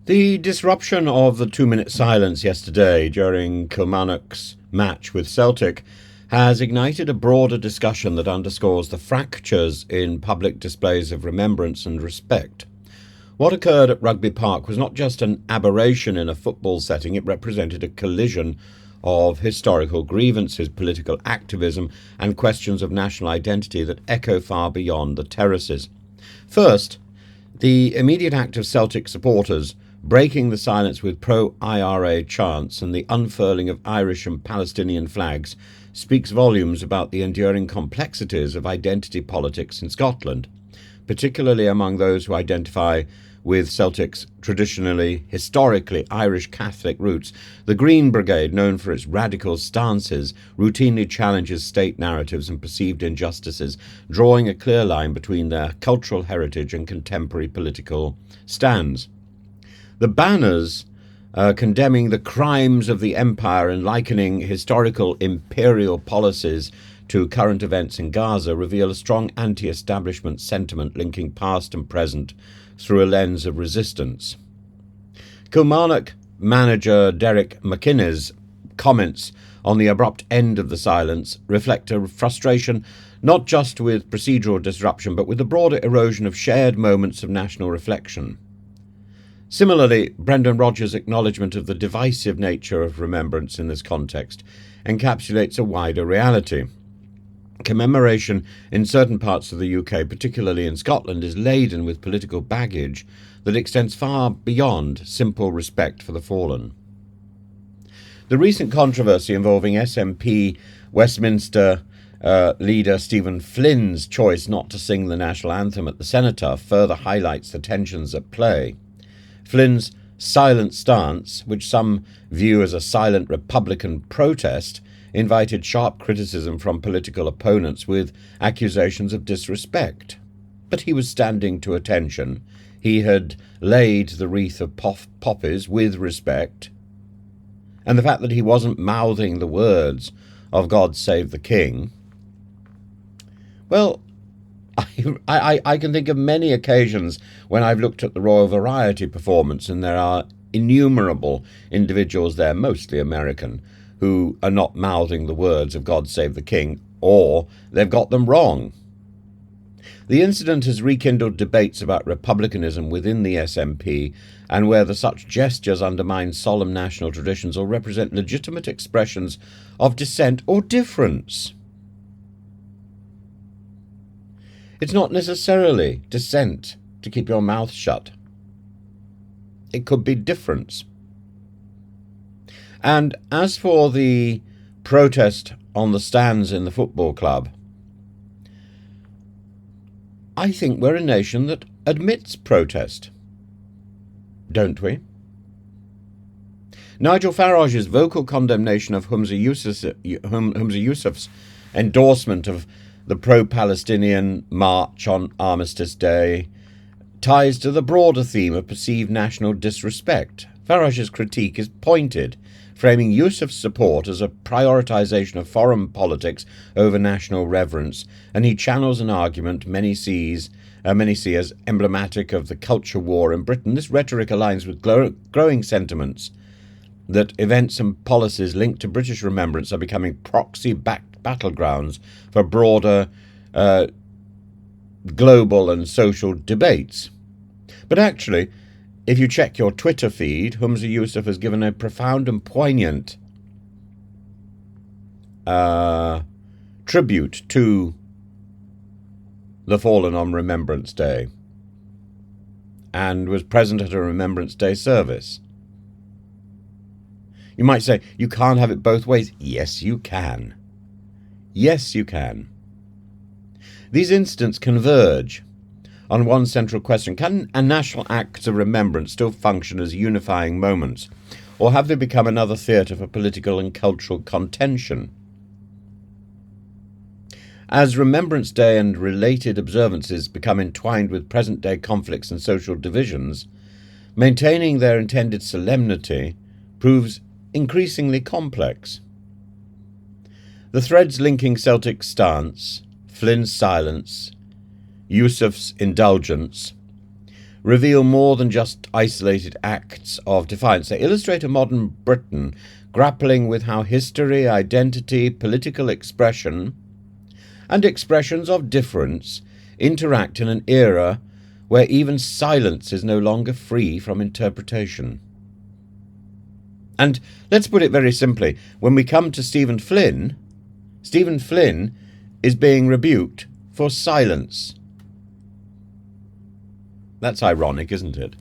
The disruption of the 2-minute silence yesterday during Kilmarnock's match with Celtic has ignited a broader discussion that underscores the fractures in public displays of remembrance and respect. What occurred at Rugby Park was not just an aberration in a football setting, it represented a collision of historical grievances, political activism, and questions of national identity that echo far beyond the terraces. First, the immediate act of Celtic supporters breaking the silence with pro-IRA chants and the unfurling of Irish and Palestinian flags speaks volumes about the enduring complexities of identity politics in Scotland, particularly among those who identify with Celtic's traditionally, historically Irish Catholic roots. The Green Brigade, known for its radical stances, routinely challenges state narratives and perceived injustices, drawing a clear line between their cultural heritage and contemporary political stands. The banners condemning the crimes of the empire and likening historical imperial policies to current events in Gaza reveal a strong anti-establishment sentiment linking past and present through a lens of resistance. Kilmarnock manager Derek McInnes' comments on the abrupt end of the silence reflect a frustration not just with procedural disruption but with the broader erosion of shared moments of national reflection. Similarly, Brendan Rodgers' acknowledgement of the divisive nature of remembrance in this context encapsulates a wider reality. Commemoration in certain parts of the UK, particularly in Scotland, is laden with political baggage that extends far beyond simple respect for the fallen. The recent controversy involving SNP Westminster leader Stephen Flynn's choice not to sing the national anthem at the cenotaph further highlights the tensions at play. Flynn's silent stance, which some view as a silent Republican protest, invited sharp criticism from political opponents with accusations of disrespect. But he was standing to attention. He had laid the wreath of poppies with respect. And the fact that he wasn't mouthing the words of God Save the King, well, I can think of many occasions when I've looked at the Royal Variety performance, and there are innumerable individuals there, mostly American, who are not mouthing the words of God Save the King, or they've got them wrong. The incident has rekindled debates about republicanism within the SNP and whether such gestures undermine solemn national traditions or represent legitimate expressions of dissent or difference. It's not necessarily dissent to keep your mouth shut. It could be difference. And as for the protest on the stands in the football club, I think we're a nation that admits protest, don't we? Nigel Farage's vocal condemnation of Humza Yousaf's endorsement of the pro-Palestinian march on Armistice Day ties to the broader theme of perceived national disrespect. Farage's critique is pointed, framing Yousaf's support as a prioritisation of foreign politics over national reverence, and he channels an argument many see as emblematic of the culture war in Britain. This rhetoric aligns with growing sentiments that events and policies linked to British remembrance are becoming proxy battlegrounds for broader global and social debates. But actually, if you check your Twitter feed, Humza Yousaf has given a profound and poignant tribute to the fallen on Remembrance Day and was present at a Remembrance Day service. You might say, you can't have it both ways. Yes, you can. Yes, you can. These incidents converge on one central question: can a national act of remembrance still function as unifying moments, or have they become another theatre for political and cultural contention? As Remembrance Day and related observances become entwined with present-day conflicts and social divisions, maintaining their intended solemnity proves increasingly complex. The threads linking Celtic's stance, Flynn's silence, Yousaf's indulgence, reveal more than just isolated acts of defiance. They illustrate a modern Britain grappling with how history, identity, political expression, and expressions of difference interact in an era where even silence is no longer free from interpretation. And let's put it very simply, when we come to Stephen Flynn is being rebuked for silence. That's ironic, isn't it?